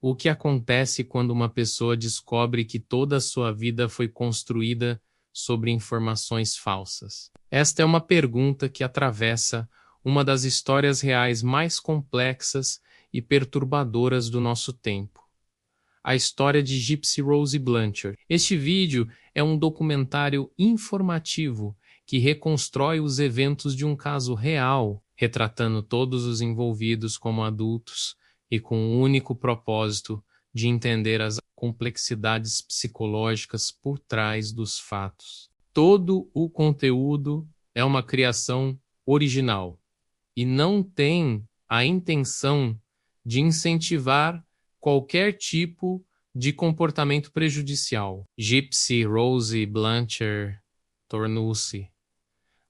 O que acontece quando uma pessoa descobre que toda a sua vida foi construída sobre informações falsas? Esta é uma pergunta que atravessa uma das histórias reais mais complexas e perturbadoras do nosso tempo. A história de Gypsy Rose Blanchard. Este vídeo é um documentário informativo que reconstrói os eventos de um caso real, retratando todos os envolvidos como adultos e com o único propósito de entender as complexidades psicológicas por trás dos fatos. Todo o conteúdo é uma criação original e não tem a intenção de incentivar qualquer tipo de comportamento prejudicial. Gypsy Rose Blanchard tornou-se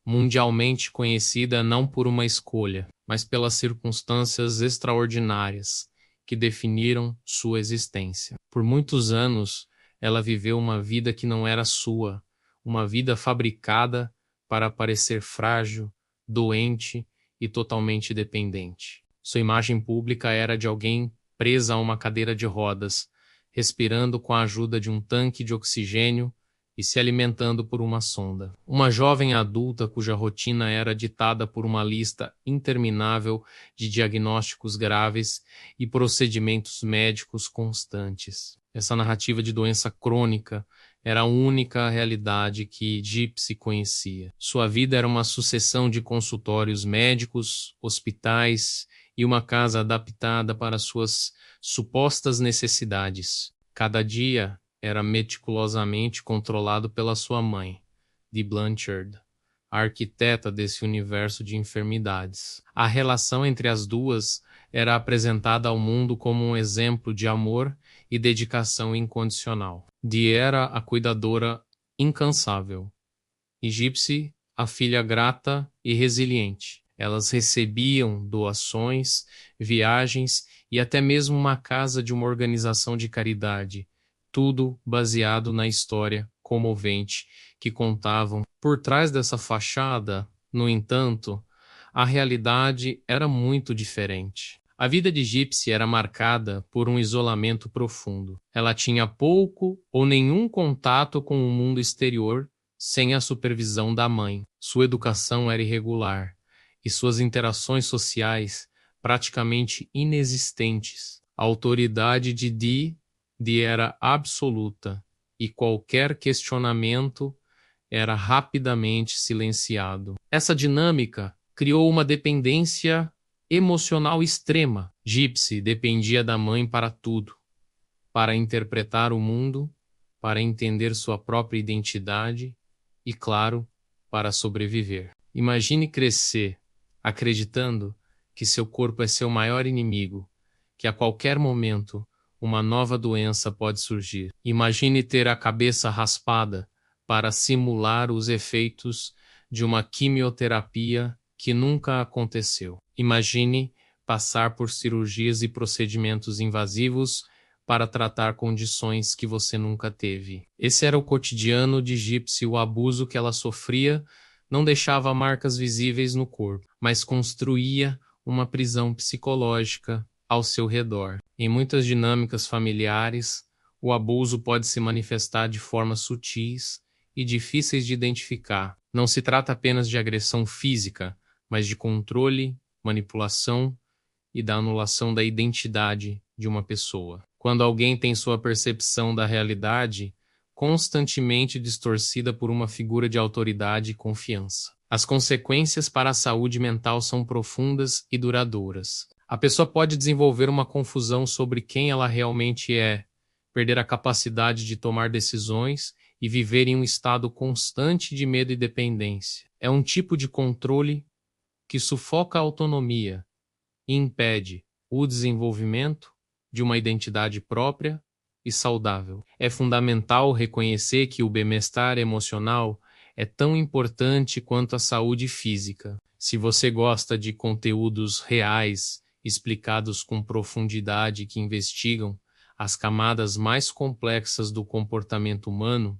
mundialmente conhecida não por uma escolha, mas pelas circunstâncias extraordinárias que definiram sua existência. Por muitos anos, ela viveu uma vida que não era sua, uma vida fabricada para parecer frágil, doente e totalmente dependente. Sua imagem pública era de alguém presa a uma cadeira de rodas, respirando com a ajuda de um tanque de oxigênio e se alimentando por uma sonda. Uma jovem adulta cuja rotina era ditada por uma lista interminável de diagnósticos graves e procedimentos médicos constantes. Essa narrativa de doença crônica era a única realidade que Gypsy conhecia. Sua vida era uma sucessão de consultórios médicos, hospitais e uma casa adaptada para suas supostas necessidades. Cada dia era meticulosamente controlado pela sua mãe, Dee Blanchard, a arquiteta desse universo de enfermidades. A relação entre as duas era apresentada ao mundo como um exemplo de amor e dedicação incondicional. Dee era a cuidadora incansável, e Gypsy, a filha grata e resiliente. Elas recebiam doações, viagens e até mesmo uma casa de uma organização de caridade, tudo baseado na história comovente que contavam. Por trás dessa fachada, no entanto, a realidade era muito diferente. A vida de Gypsy era marcada por um isolamento profundo. Ela tinha pouco ou nenhum contato com o mundo exterior sem a supervisão da mãe. Sua educação era irregular e suas interações sociais praticamente inexistentes. A autoridade de Dee era absoluta e qualquer questionamento era rapidamente silenciado. Essa dinâmica criou uma dependência emocional extrema. Gypsy dependia da mãe para tudo, para interpretar o mundo, para entender sua própria identidade e, claro, para sobreviver. Imagine crescer acreditando que seu corpo é seu maior inimigo, que a qualquer momento uma nova doença pode surgir. Imagine ter a cabeça raspada para simular os efeitos de uma quimioterapia que nunca aconteceu. Imagine passar por cirurgias e procedimentos invasivos para tratar condições que você nunca teve. Esse era o cotidiano de Gypsy. O abuso que ela sofria não deixava marcas visíveis no corpo, mas construía uma prisão psicológica ao seu redor. Em muitas dinâmicas familiares, o abuso pode se manifestar de formas sutis e difíceis de identificar. Não se trata apenas de agressão física, mas de controle, manipulação e da anulação da identidade de uma pessoa. Quando alguém tem sua percepção da realidade constantemente distorcida por uma figura de autoridade e confiança. As consequências para a saúde mental são profundas e duradouras. A pessoa pode desenvolver uma confusão sobre quem ela realmente é, perder a capacidade de tomar decisões e viver em um estado constante de medo e dependência. É um tipo de controle que sufoca a autonomia e impede o desenvolvimento de uma identidade própria e saudável. É fundamental reconhecer que o bem-estar emocional é tão importante quanto a saúde física. Se você gosta de conteúdos reais, explicados com profundidade, que investigam as camadas mais complexas do comportamento humano,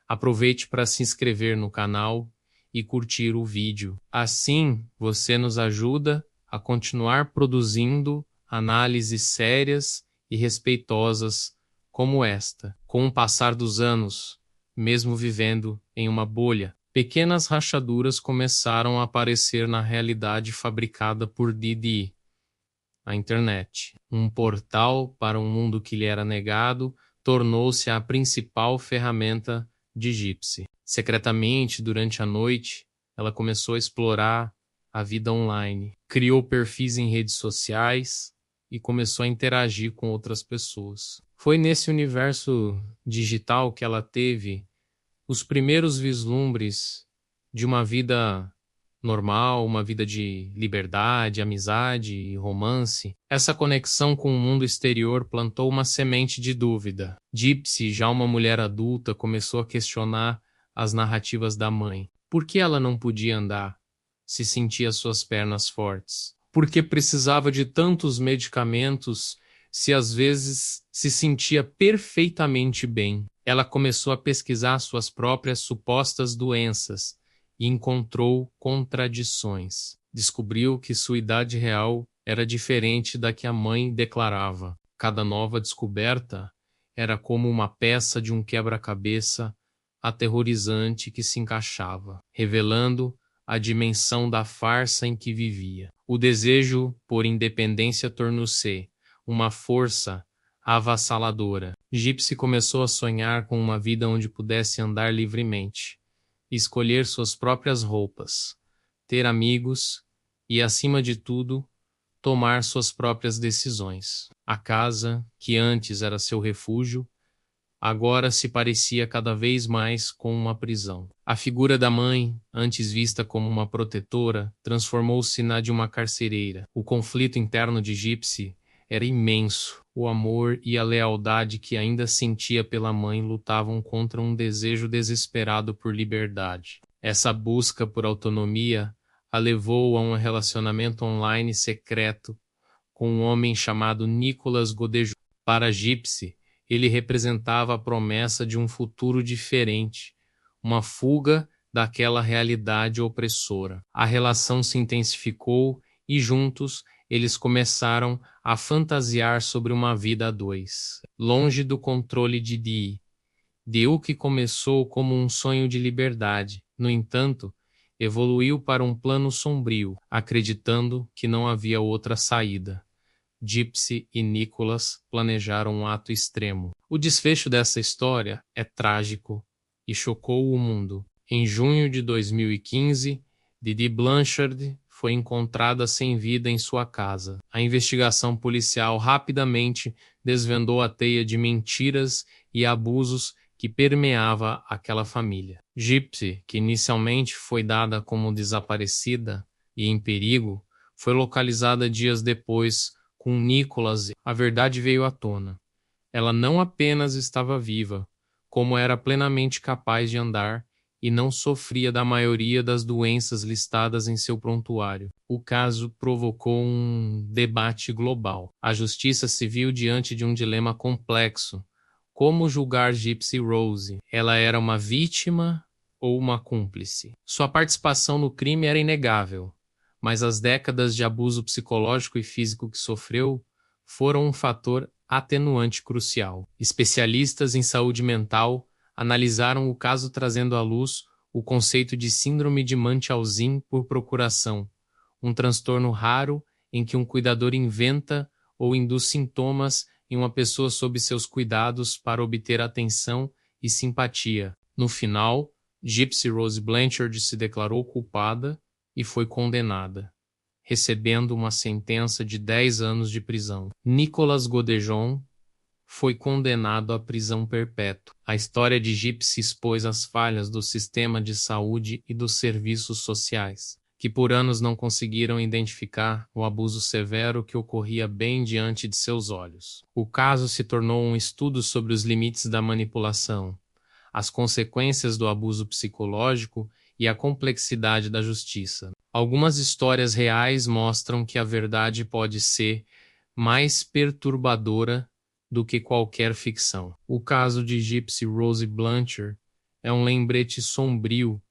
aproveite para se inscrever no canal e curtir o vídeo. Assim, você nos ajuda a continuar produzindo análises sérias e respeitosas como esta. Com o passar dos anos, mesmo vivendo em uma bolha, pequenas rachaduras começaram a aparecer na realidade fabricada por Didi, a internet. Um portal para um mundo que lhe era negado tornou-se a principal ferramenta de Gypsy. Secretamente, durante a noite, ela começou a explorar a vida online, criou perfis em redes sociais e começou a interagir com outras pessoas. Foi nesse universo digital que ela teve os primeiros vislumbres de uma vida normal, uma vida de liberdade, amizade e romance. Essa conexão com o mundo exterior plantou uma semente de dúvida. Gypsy, já uma mulher adulta, começou a questionar as narrativas da mãe. Por que ela não podia andar se sentia suas pernas fortes? Por que precisava de tantos medicamentos se às vezes se sentia perfeitamente bem? Ela começou a pesquisar suas próprias supostas doenças e encontrou contradições. Descobriu que sua idade real era diferente da que a mãe declarava. Cada nova descoberta era como uma peça de um quebra-cabeça aterrorizante que se encaixava, revelando a dimensão da farsa em que vivia. O desejo por independência tornou-se uma força avassaladora. Gypsy começou a sonhar com uma vida onde pudesse andar livremente, escolher suas próprias roupas, ter amigos e, acima de tudo, tomar suas próprias decisões. A casa, que antes era seu refúgio, agora se parecia cada vez mais com uma prisão. A figura da mãe, antes vista como uma protetora, transformou-se na de uma carcereira. O conflito interno de Gypsy era imenso. O amor e a lealdade que ainda sentia pela mãe lutavam contra um desejo desesperado por liberdade. Essa busca por autonomia a levou a um relacionamento online secreto com um homem chamado Nicolas Godejohn. Para Gypsy, ele representava a promessa de um futuro diferente, uma fuga daquela realidade opressora. A relação se intensificou e juntos eles começaram a fantasiar sobre uma vida a dois, longe do controle de Dee. Deu que começou como um sonho de liberdade, no entanto, evoluiu para um plano sombrio, acreditando que não havia outra saída. Gypsy e Nicholas planejaram um ato extremo. O desfecho dessa história é trágico e chocou o mundo. Em junho de 2015, Didi Blanchard foi encontrada sem vida em sua casa. A investigação policial rapidamente desvendou a teia de mentiras e abusos que permeava aquela família. Gypsy, que inicialmente foi dada como desaparecida e em perigo, foi localizada dias depois com Nicholas. A verdade veio à tona. Ela não apenas estava viva, como era plenamente capaz de andar e não sofria da maioria das doenças listadas em seu prontuário. O caso provocou um debate global. A justiça se viu diante de um dilema complexo. Como julgar Gypsy Rose? Ela era uma vítima ou uma cúmplice? Sua participação no crime era inegável, mas as décadas de abuso psicológico e físico que sofreu foram um fator atenuante crucial. Especialistas em saúde mental analisaram o caso trazendo à luz o conceito de síndrome de Munchausen por procuração, um transtorno raro em que um cuidador inventa ou induz sintomas em uma pessoa sob seus cuidados para obter atenção e simpatia. No final, Gypsy Rose Blanchard se declarou culpada e foi condenada, recebendo uma sentença de 10 anos de prisão. Nicolas Godejohn foi condenado à prisão perpétua. A história de Gypsy expôs as falhas do sistema de saúde e dos serviços sociais, que por anos não conseguiram identificar o abuso severo que ocorria bem diante de seus olhos. O caso se tornou um estudo sobre os limites da manipulação, as consequências do abuso psicológico e a complexidade da justiça. Algumas histórias reais mostram que a verdade pode ser mais perturbadora do que qualquer ficção. O caso de Gypsy Rose Blanchard é um lembrete sombrio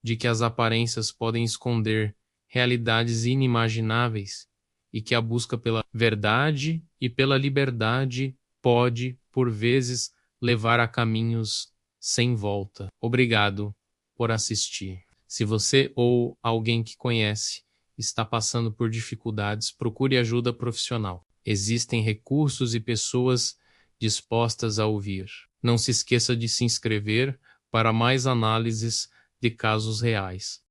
de que as aparências podem esconder realidades inimagináveis e que a busca pela verdade e pela liberdade pode, por vezes, levar a caminhos sem volta. Obrigado por assistir. Se você ou alguém que conhece está passando por dificuldades, procure ajuda profissional. Existem recursos e pessoas dispostas a ouvir. Não se esqueça de se inscrever para mais análises de casos reais.